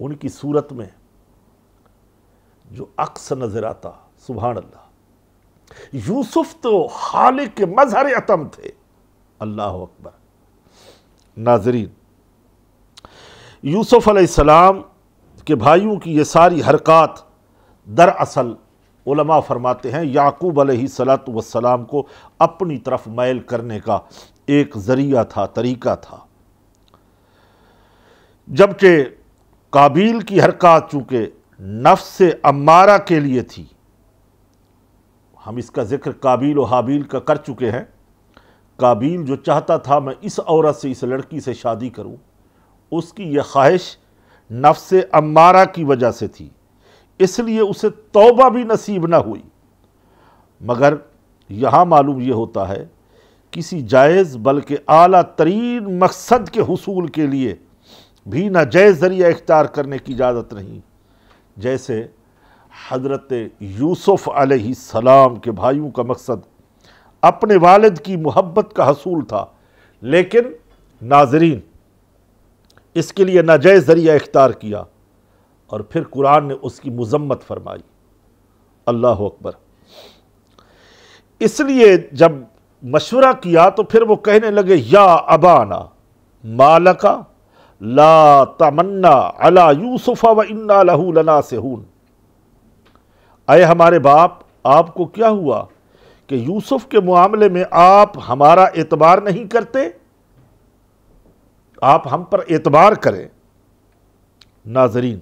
ان کی صورت میں جو عکس نظر آتا، سبحان اللہ، یوسف تو خالق کے مظہر عتم تھے، اللہ اکبر۔ ناظرین، یوسف علیہ السلام کے بھائیوں کی یہ ساری حرکات دراصل علماء فرماتے ہیں یعقوب علیہ السلام کو اپنی طرف میل کرنے کا ایک ذریعہ تھا، طریقہ تھا۔ جبکہ قابیل کی حرکات چونکہ نفس امارہ کے لیے تھی، ہم اس کا ذکر قابیل و حابیل کا کر چکے ہیں۔ قابیل جو چاہتا تھا میں اس عورت سے، اس لڑکی سے شادی کروں، اس کی یہ خواہش نفس امارہ کی وجہ سے تھی، اس لیے اسے توبہ بھی نصیب نہ ہوئی۔ مگر یہاں معلوم یہ ہوتا ہے کسی جائز بلکہ اعلیٰ ترین مقصد کے حصول کے لیے بھی ناجائز ذریعہ اختیار کرنے کی اجازت نہیں۔ جیسے حضرت یوسف علیہ السلام کے بھائیوں کا مقصد اپنے والد کی محبت کا حصول تھا، لیکن ناظرین اس کے لیے ناجائز ذریعہ اختیار کیا، اور پھر قرآن نے اس کی مذمت فرمائی، اللہ اکبر۔ اس لیے جب مشورہ کیا تو پھر وہ کہنے لگے یا ابانا مالک لا تمنا علی یوسف و انا لہ لناصحون، اے ہمارے باپ، آپ کو کیا ہوا کہ یوسف کے معاملے میں آپ ہمارا اعتبار نہیں کرتے؟ آپ ہم پر اعتبار کریں۔ ناظرین،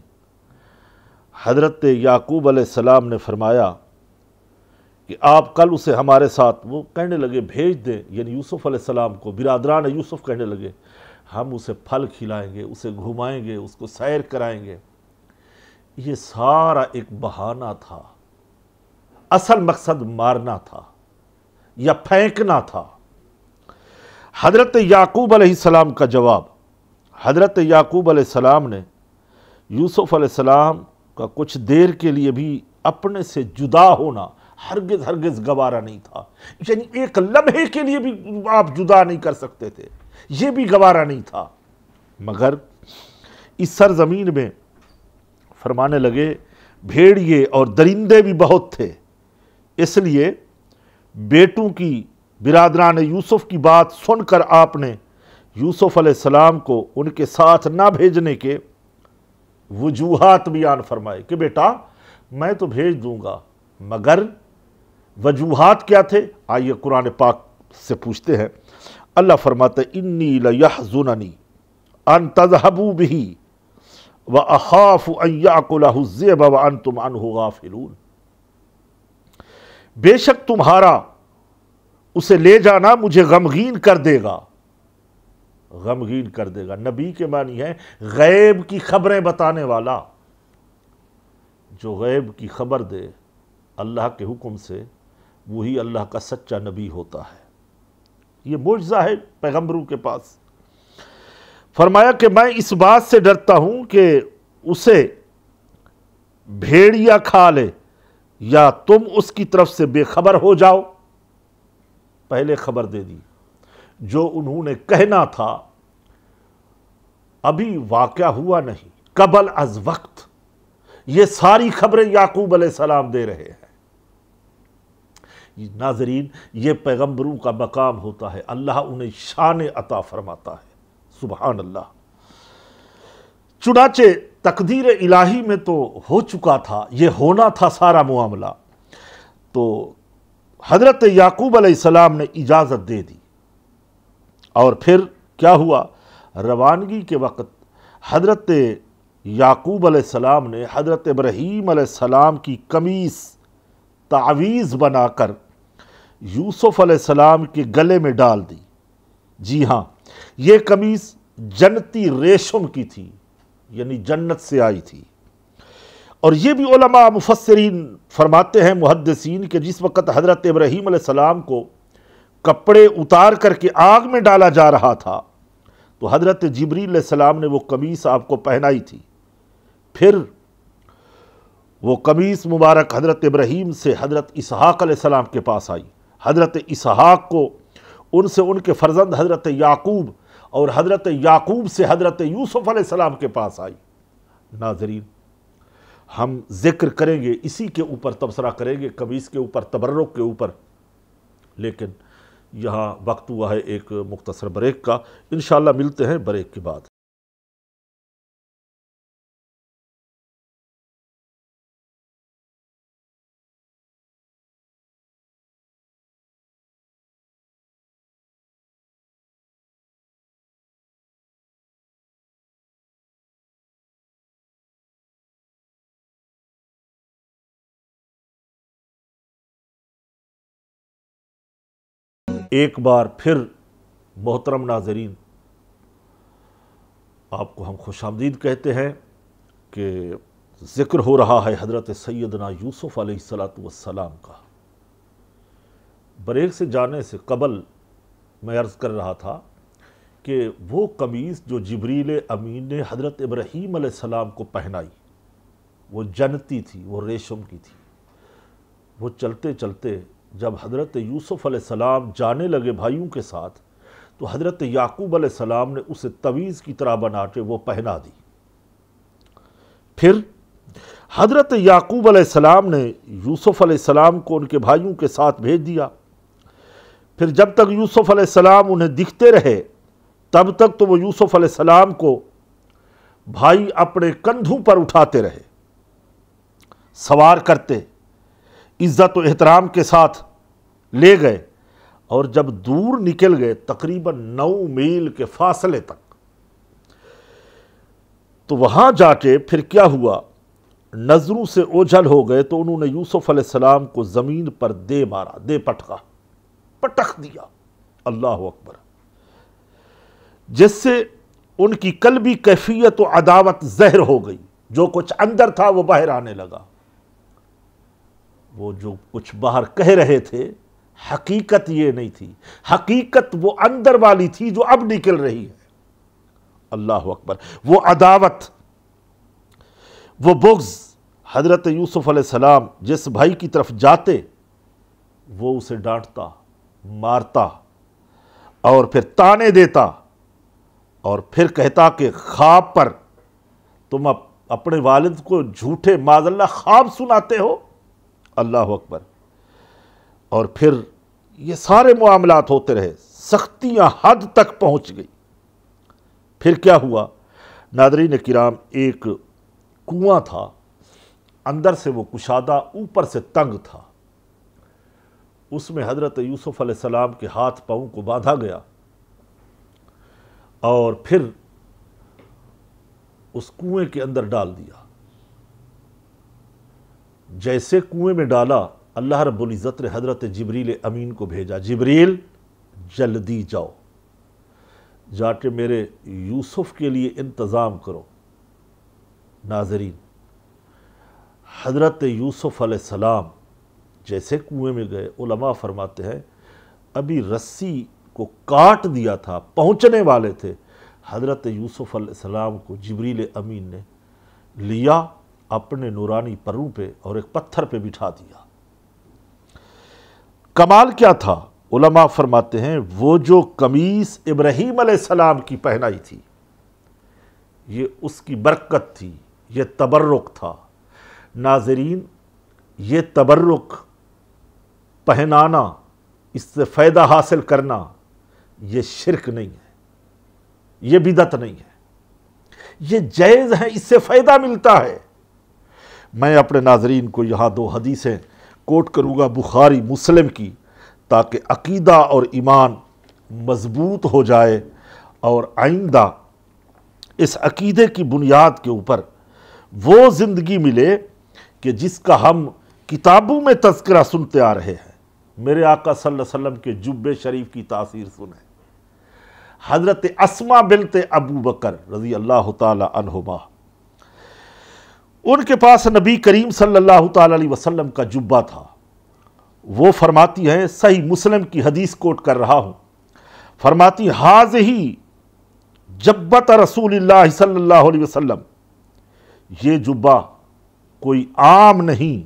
حضرت یعقوب علیہ السلام نے فرمایا کہ آپ کل اسے ہمارے ساتھ، وہ کہنے لگے بھیج دیں، یعنی یوسف علیہ السلام کو برادران یوسف کہنے لگے ہم اسے پھل کھلائیں گے، اسے گھمائیں گے، اس کو سیر کرائیں گے۔ یہ سارا ایک بہانہ تھا، اصل مقصد مارنا تھا یا پھینکنا تھا۔ حضرت یعقوب علیہ السلام کا جواب، حضرت یعقوب علیہ السلام نے یوسف علیہ السلام کا کچھ دیر کے لیے بھی اپنے سے جدا ہونا ہرگز گوارا نہیں تھا، یعنی ایک لمحے کے لیے بھی آپ جدا نہیں کر سکتے تھے، یہ بھی گوارا نہیں تھا۔ مگر اس سرزمین میں فرمانے لگے بھیڑیے اور درندے بھی بہت تھے، اس لیے بیٹوں کی، برادران یوسف کی بات سن کر آپ نے یوسف علیہ السلام کو ان کے ساتھ نہ بھیجنے کے وجوہات بیان فرمائے کہ بیٹا میں تو بھیج دوں گا، مگر وجوہات کیا تھے؟ آئیے قرآن پاک سے پوچھتے ہیں۔ اللہ فرماتا ہے انی لیحزننی ان تذهبوا به واخاف ان یاکلہ الذئب وانتم عنہ غافلون، بے شک تمہارا اسے لے جانا مجھے غمگین کر دے گا، غمگین کر دے گا۔ نبی کے معنی ہے غیب کی خبریں بتانے والا، جو غیب کی خبر دے اللہ کے حکم سے، وہی اللہ کا سچا نبی ہوتا ہے۔ یہ معجزہ ہے پیغمبروں کے پاس۔ فرمایا کہ میں اس بات سے ڈرتا ہوں کہ اسے بھیڑیا کھا لے یا تم اس کی طرف سے بے خبر ہو جاؤ۔ پہلے خبر دے دی، جو انہوں نے کہنا تھا ابھی واقعہ ہوا نہیں، قبل از وقت یہ ساری خبریں یعقوب علیہ السلام دے رہے ہیں۔ ناظرین، یہ پیغمبروں کا مقام ہوتا ہے، اللہ انہیں شان عطا فرماتا ہے، سبحان اللہ۔ چنانچہ تقدیر الہی میں تو ہو چکا تھا، یہ ہونا تھا سارا معاملہ، تو حضرت یعقوب علیہ السلام نے اجازت دے دی۔ اور پھر کیا ہوا؟ روانگی کے وقت حضرت یعقوب علیہ السلام نے حضرت ابراہیم علیہ السلام کی قمیص تعویذ بنا کر یوسف علیہ السلام کے گلے میں ڈال دی۔ جی ہاں، یہ قمیص جنتی ریشم کی تھی، یعنی جنت سے آئی تھی۔ اور یہ بھی علماء مفسرین فرماتے ہیں، محدثین، کہ جس وقت حضرت ابراہیم علیہ السلام کو کپڑے اتار کر کے آگ میں ڈالا جا رہا تھا تو حضرت جبریل علیہ السلام نے وہ قمیص آپ کو پہنائی تھی۔ پھر وہ قمیص مبارک حضرت ابراہیم سے حضرت اسحاق علیہ السلام کے پاس آئی، حضرت اسحاق کو ان سے ان کے فرزند حضرت یعقوب، اور حضرت یعقوب سے حضرت یوسف علیہ السلام کے پاس آئی۔ ناظرین ہم ذکر کریں گے اسی کے اوپر، تبصرہ کریں گے قمیص کے اوپر، تبرک کے اوپر، لیکن یہاں وقت ہوا ہے ایک مختصر بریک کا، انشاءاللہ ملتے ہیں بریک کے بعد۔ ایک بار پھر محترم ناظرین آپ کو ہم خوش آمدید کہتے ہیں کہ ذکر ہو رہا ہے حضرت سیدنا یوسف علیہ السلام کا۔ بریک سے جانے سے قبل میں عرض کر رہا تھا کہ وہ قمیص جو جبریل امین نے حضرت ابراہیم علیہ السلام کو پہنائی وہ جنتی تھی، وہ ریشم کی تھی۔ وہ چلتے چلتے جب حضرت یوسف علیہ السلام جانے لگے بھائیوں کے ساتھ تو حضرت یعقوب علیہ السلام نے اسے تویز کی طرح بنا کے وہ پہنا دی۔ پھر حضرت یعقوب علیہ السلام نے یوسف علیہ السلام کو ان کے بھائیوں کے ساتھ بھیج دیا۔ پھر جب تک یوسف علیہ السلام انہیں دکھتے رہے تب تک تو وہ یوسف علیہ السلام کو بھائی اپنے کندھوں پر اٹھاتے رہے، سوار کرتے، عزت و احترام کے ساتھ لے گئے، اور جب دور نکل گئے تقریباً 9 میل کے فاصلے تک، تو وہاں جا کے پھر کیا ہوا، نظروں سے اوجھل ہو گئے تو انہوں نے یوسف علیہ السلام کو زمین پر دے مارا، دے پٹخ دیا، اللہ اکبر، جس سے ان کی قلبی کیفیت و عداوت زہر ہو گئی، جو کچھ اندر تھا وہ باہر آنے لگا۔ وہ جو کچھ باہر کہہ رہے تھے حقیقت یہ نہیں تھی، حقیقت وہ اندر والی تھی جو اب نکل رہی ہے، اللہ اکبر۔ وہ عداوت، وہ بغض، حضرت یوسف علیہ السلام جس بھائی کی طرف جاتے وہ اسے ڈانٹتا، مارتا، اور پھر تانے دیتا، اور پھر کہتا کہ خواب پر تم اپنے والد کو جھوٹے معاذ اللہ خواب سناتے ہو، اللہ اکبر۔ اور پھر یہ سارے معاملات ہوتے رہے، سختیاں حد تک پہنچ گئی۔ پھر کیا ہوا ناظرین کرام، ایک کنواں تھا، اندر سے وہ کشادہ، اوپر سے تنگ تھا، اس میں حضرت یوسف علیہ السلام کے ہاتھ پاؤں کو باندھا گیا، اور پھر اس کنویں کے اندر ڈال دیا۔ جیسے کنویں میں ڈالا، اللہ رب العزت نے حضرت جبریل امین کو بھیجا، جبریل جلدی جاؤ، جا کے میرے یوسف کے لیے انتظام کرو۔ ناظرین حضرت یوسف علیہ السلام جیسے کنویں میں گئے، علماء فرماتے ہیں ابھی رسی کو کاٹ دیا تھا، پہنچنے والے تھے، حضرت یوسف علیہ السلام کو جبریل امین نے لیا اپنے نورانی پروں پہ اور ایک پتھر پہ بٹھا دیا۔ کمال کیا تھا، علماء فرماتے ہیں وہ جو قمیص ابراہیم علیہ السلام کی پہنائی تھی یہ اس کی برکت تھی، یہ تبرک تھا۔ ناظرین یہ تبرک پہنانا، اس سے فائدہ حاصل کرنا، یہ شرک نہیں ہے، یہ بدعت نہیں ہے، یہ جائز ہے، اس سے فائدہ ملتا ہے۔ میں اپنے ناظرین کو یہاں 2 حدیثیں کوٹ کروں گا بخاری مسلم کی، تاکہ عقیدہ اور ایمان مضبوط ہو جائے اور آئندہ اس عقیدے کی بنیاد کے اوپر وہ زندگی ملے کہ جس کا ہم کتابوں میں تذکرہ سنتے آ رہے ہیں۔ میرے آقا صلی اللہ علیہ وسلم کے جبے شریف کی تاثیر سنیں، حضرت اسما بنت ابو بکر رضی اللہ تعالی عنہما، ان کے پاس نبی کریم صلی اللہ تعالی علیہ وسلم کا جبہ تھا۔ وہ فرماتی ہیں، صحیح مسلم کی حدیث کوٹ کر رہا ہوں، فرماتی ہاذہی جبۃ رسول اللہ صلی اللہ علیہ وسلم، یہ جبہ کوئی عام نہیں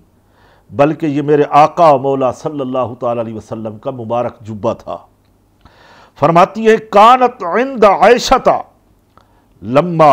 بلکہ یہ میرے آقا و مولا صلی اللہ تعالی علیہ وسلم کا مبارک جبہ تھا۔ فرماتی ہے کانت عند عائشہ لما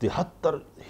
73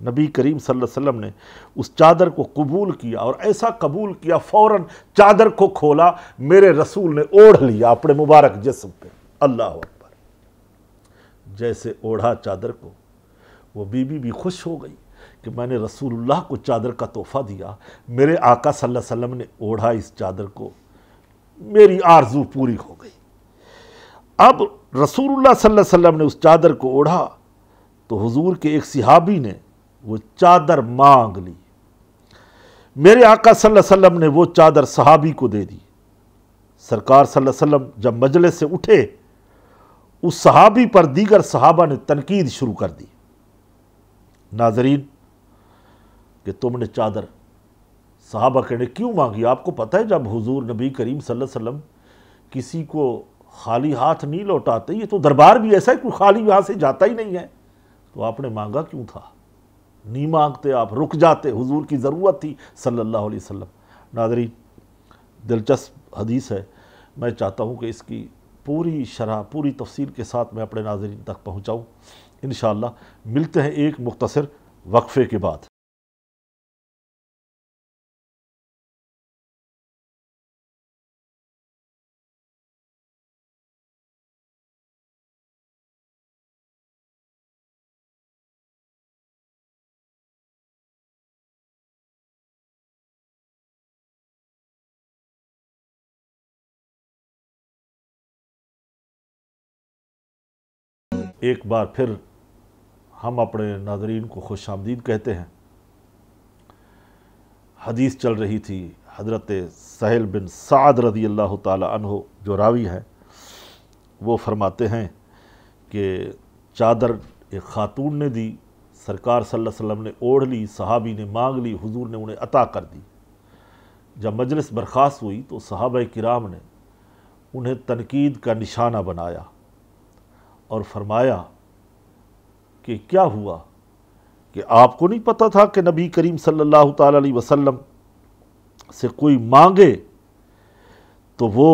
نبی کریم صلی اللہ علیہ وسلم نے اس چادر کو قبول کیا، اور ایسا قبول کیا فوراً چادر کو کھولا، میرے رسول نے اوڑھ لیا اپنے مبارک جسم پہ۔ اللہ اکبر! جیسے اوڑھا چادر کو، وہ بی بی بھی خوش ہو گئی کہ میں نے رسول اللہ کو چادر کا تحفہ دیا، میرے آقا صلی اللہ علیہ وسلم نے اوڑھا اس چادر کو، میری آرزو پوری ہو گئی۔ اب رسول اللہ صلی اللہ علیہ وسلم نے اس چادر کو اوڑھا تو حضور کے ایک صحابی نے وہ چادر مانگ لی، میرے آقا صلی اللہ علیہ وسلم نے وہ چادر صحابی کو دے دی۔ سرکار صلی اللہ علیہ وسلم جب مجلس سے اٹھے، اس صحابی پر دیگر صحابہ نے تنقید شروع کر دی، ناظرین کہ تم نے چادر، صحابہ کہنے کیوں مانگی؟ آپ کو پتہ ہے جب حضور نبی کریم صلی اللہ علیہ وسلم کسی کو خالی ہاتھ نہیں لوٹاتے، یہ تو دربار بھی ایسا ہے کوئی خالی یہاں سے جاتا ہی نہیں ہے، تو آپ نے مانگا کیوں تھا؟ نہیں مانگتے، آپ رک جاتے، حضور کی ضرورت تھی صلی اللہ علیہ وسلم۔ ناظرین دلچسپ حدیث ہے، میں چاہتا ہوں کہ اس کی پوری شرح پوری تفصیل کے ساتھ میں اپنے ناظرین تک پہنچاؤں۔ انشاءاللہ ملتے ہیں ایک مختصر وقفے کے بعد۔ ایک بار پھر ہم اپنے ناظرین کو خوش آمدید کہتے ہیں۔ حدیث چل رہی تھی، حضرت سہل بن سعد رضی اللہ تعالی عنہ جو راوی ہے وہ فرماتے ہیں کہ چادر ایک خاتون نے دی، سرکار صلی اللہ علیہ وسلم نے اوڑھ لی، صحابی نے مانگ لی، حضور نے انہیں عطا کر دی۔ جب مجلس برخاست ہوئی تو صحابہ کرام نے انہیں تنقید کا نشانہ بنایا اور فرمایا کہ کیا ہوا کہ آپ کو نہیں پتہ تھا کہ نبی کریم صلی اللہ تعالی علیہ وسلم سے کوئی مانگے تو وہ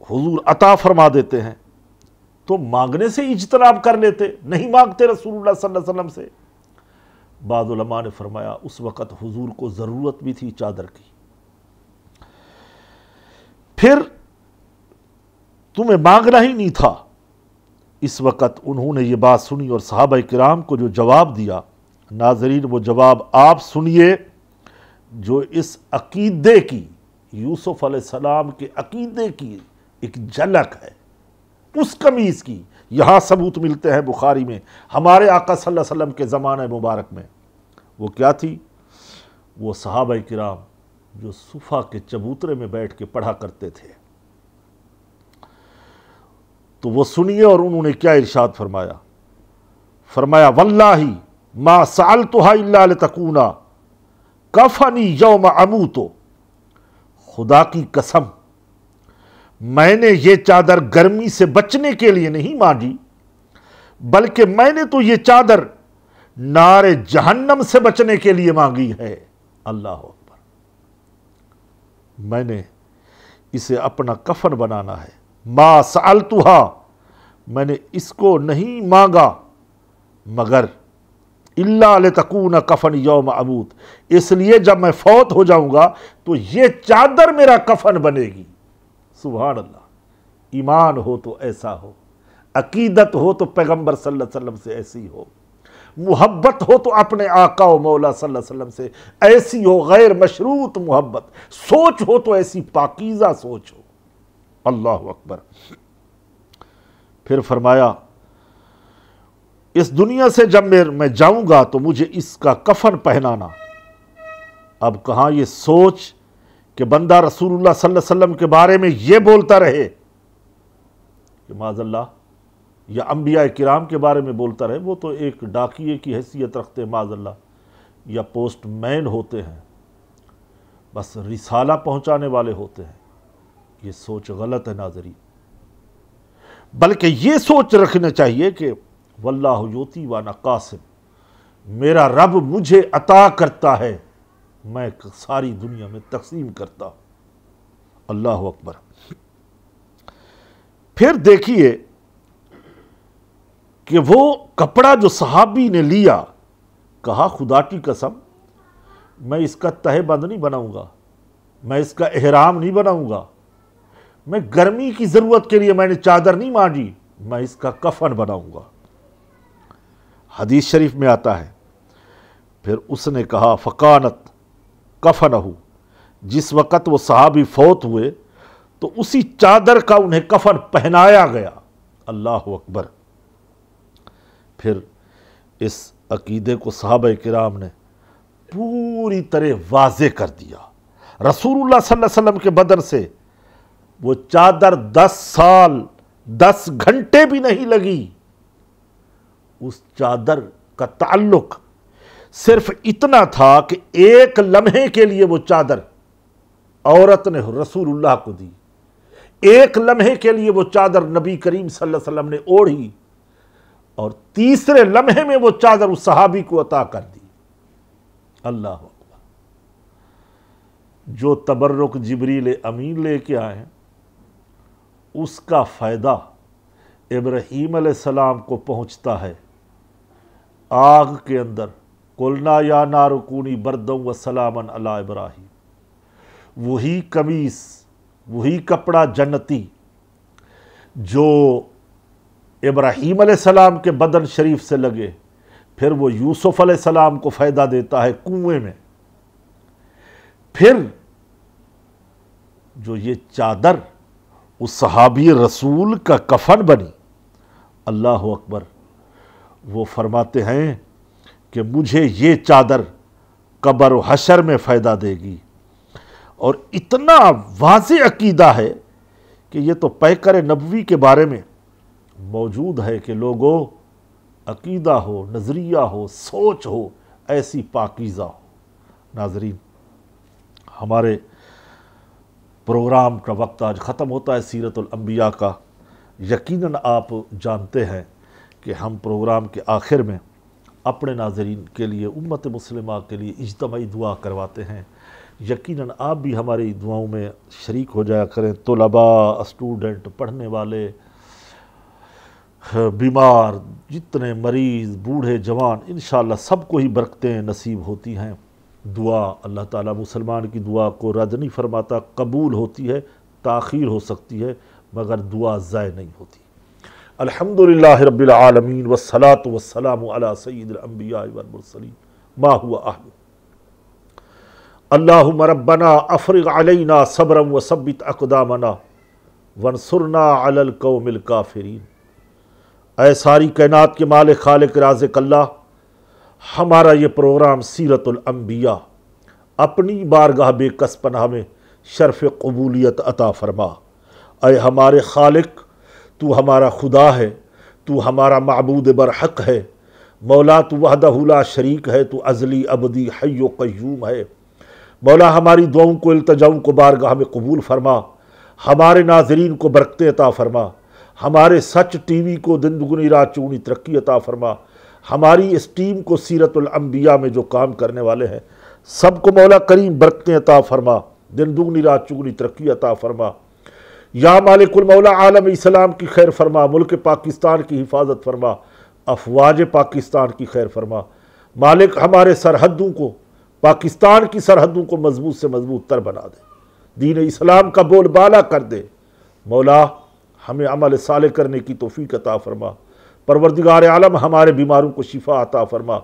حضور عطا فرما دیتے ہیں، تو مانگنے سے اجتناب کر لیتے، نہیں مانگتے رسول اللہ صلی اللہ علیہ وسلم سے؟ بعض علماء نے فرمایا اس وقت حضور کو ضرورت بھی تھی چادر کی، پھر تمہیں مانگنا ہی نہیں تھا۔ اس وقت انہوں نے یہ بات سنی اور صحابہ کرام کو جو جواب دیا، ناظرین وہ جواب آپ سنیے جو اس عقیدے کی، یوسف علیہ السلام کے عقیدے کی ایک جھلک ہے، اس قمیص کی یہاں ثبوت ملتے ہیں بخاری میں، ہمارے آقا صلی اللہ علیہ وسلم کے زمانہ مبارک میں۔ وہ کیا تھی؟ وہ صحابہ کرام جو صفا کے چبوترے میں بیٹھ کے پڑھا کرتے تھے، تو وہ سنیے اور انہوں نے کیا ارشاد فرمایا۔ فرمایا واللہ ما سألتها الا لتکونا کفنی یوم اموت، خدا کی قسم میں نے یہ چادر گرمی سے بچنے کے لیے نہیں مانگی، بلکہ میں نے تو یہ چادر نار جہنم سے بچنے کے لیے مانگی ہے۔ اللہ اکبر! میں نے اسے اپنا کفن بنانا ہے۔ ما سألتها، میں نے اس کو نہیں مانگا مگر الا لتکون کفن یوم اموت، اس لیے جب میں فوت ہو جاؤں گا تو یہ چادر میرا کفن بنے گی۔ سبحان اللہ! ایمان ہو تو ایسا ہو، عقیدت ہو تو پیغمبر صلی اللہ علیہ وسلم سے ایسی ہو، محبت ہو تو اپنے آقا و مولا صلی اللہ علیہ وسلم سے ایسی ہو، غیر مشروط محبت، سوچ ہو تو ایسی پاکیزہ سوچ ہو۔ اللہ اکبر! پھر فرمایا اس دنیا سے جب میں جاؤں گا تو مجھے اس کا کفن پہنانا۔ اب کہاں یہ سوچ کہ بندہ رسول اللہ صلی اللہ علیہ وسلم کے بارے میں یہ بولتا رہے کہ معاذ اللہ، یا انبیاء کرام کے بارے میں بولتا رہے، وہ تو ایک ڈاکیے کی حیثیت رکھتے ہیں معاذ اللہ، یا پوسٹ مین ہوتے ہیں، بس رسالہ پہنچانے والے ہوتے ہیں۔ یہ سوچ غلط ہے ناظرین، بلکہ یہ سوچ رکھنا چاہیے کہ واللہ یوتی وانا قاسم، میرا رب مجھے عطا کرتا ہے، میں ساری دنیا میں تقسیم کرتا ہوں۔ اللہ اکبر! پھر دیکھیے کہ وہ کپڑا جو صحابی نے لیا کہا خدا کی قسم میں اس کا تہہ بند نہیں بناؤں گا، میں اس کا احرام نہیں بناؤں گا، میں گرمی کی ضرورت کے لیے میں نے چادر نہیں مانگی، میں اس کا کفن بناؤں گا۔ حدیث شریف میں آتا ہے پھر اس نے کہا فقانت کفنہ، جس وقت وہ صحابی فوت ہوئے تو اسی چادر کا انہیں کفن پہنایا گیا۔ اللہ اکبر۔ پھر اس عقیدے کو صحابہ کرام نے پوری طرح واضح کر دیا۔ رسول اللہ صلی اللہ علیہ وسلم کے بدن سے وہ چادر 10 سال 10 گھنٹے بھی نہیں لگی۔ اس چادر کا تعلق صرف اتنا تھا کہ ایک لمحے کے لیے وہ چادر عورت نے رسول اللہ کو دی، ایک لمحے کے لیے وہ چادر نبی کریم صلی اللہ علیہ وسلم نے اوڑھی، اور تیسرے لمحے میں وہ چادر اس صحابی کو عطا کر دی۔ اللہ اکبر۔ جو تبرک جبریل امین لے کے آئے ہیں اس کا فائدہ ابراہیم علیہ السلام کو پہنچتا ہے۔ آگ کے اندر قلنا یا نار کونی بردًا وسلاما علی ابراہیم، وہی قمیص، وہی کپڑا جنتی جو ابراہیم علیہ السلام کے بدن شریف سے لگے، پھر وہ یوسف علیہ السلام کو فائدہ دیتا ہے کنویں میں۔ پھر جو یہ چادر اس صحابی رسول کا کفن بنی، اللہ اکبر، وہ فرماتے ہیں کہ مجھے یہ چادر قبر و حشر میں فائدہ دے گی۔ اور اتنا واضح عقیدہ ہے کہ یہ تو پیکر نبوی کے بارے میں موجود ہے کہ لوگوں عقیدہ ہو، نظریہ ہو، سوچ ہو، ایسی پاکیزہ ہو۔ ناظرین، ہمارے پروگرام کا وقت آج ختم ہوتا ہے سیرت الانبیاء کا۔ یقیناً آپ جانتے ہیں کہ ہم پروگرام کے آخر میں اپنے ناظرین کے لیے، امت مسلمہ کے لیے اجتماعی دعا کرواتے ہیں۔ یقیناً آپ بھی ہماری دعاؤں میں شریک ہو جایا کریں۔ طلباء، اسٹوڈنٹ، پڑھنے والے، بیمار، جتنے مریض، بوڑھے، جوان، انشاءاللہ سب کو ہی برکتیں نصیب ہوتی ہیں۔ دعا، اللہ تعالیٰ مسلمان کی دعا کو رد نہیں فرماتا، قبول ہوتی ہے، تاخیر ہو سکتی ہے، مگر دعا ضائع نہیں ہوتی۔ الحمدللہ رب العالمین والصلاة والسلام علی سید الانبیاء والمرسلین ما هو اہل۔ اللہم ربنا افرغ علینا صبرا وثبت اقدامنا وانصرنا علی القوم الکافرین۔ اے ساری کائنات کے مالک، خالق، رازق اللہ، ہمارا یہ پروگرام سیرت الانبیاء اپنی بارگاہ بے کس پناہ میں شرف قبولیت عطا فرما۔ اے ہمارے خالق، تو ہمارا خدا ہے، تو ہمارا معبود برحق ہے، مولا تو وحدہ لا شریک ہے، تو ازلی ابدی حی و قیوم ہے۔ مولا ہماری دعاؤں کو، التجاؤں کو بارگاہ میں قبول فرما، ہمارے ناظرین کو برکتیں عطا فرما، ہمارے سچ ٹی وی کو دن دگنی رات چگنی ترقی عطا فرما، ہماری اس ٹیم کو سیرت الانبیاء میں جو کام کرنے والے ہیں سب کو مولا کریم برکتیں عطا فرما، دن دگنی رات چگنی ترقی عطا فرما۔ یا مالک المولا عالم اسلام کی خیر فرما، ملک پاکستان کی حفاظت فرما، افواج پاکستان کی خیر فرما۔ مالک ہمارے سرحدوں کو، پاکستان کی سرحدوں کو مضبوط سے مضبوط تر بنا دے، دین اسلام کا بول بالا کر دے۔ مولا ہمیں عمل صالح کرنے کی توفیق عطا فرما۔ پروردگار عالم ہمارے بیماروں کو شفا عطا فرما۔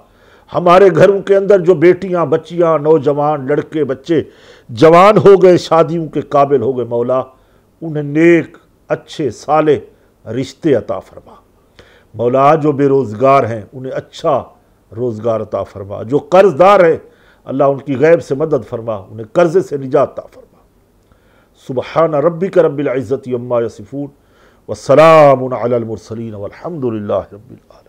ہمارے گھروں کے اندر جو بیٹیاں، بچیاں، نوجوان، لڑکے، بچے جوان ہو گئے، شادیوں کے قابل ہو گئے، مولا انہیں نیک، اچھے، صالح رشتے عطا فرما۔ مولا جو بے روزگار ہیں انہیں اچھا روزگار عطا فرما، جو قرض دار ہیں اللہ ان کی غیب سے مدد فرما، انہیں قرضے سے نجات عطا فرما۔ سبحان ربک رب العزت عما یصفون والسلام علی المرسلین والحمد للہ رب العالمین۔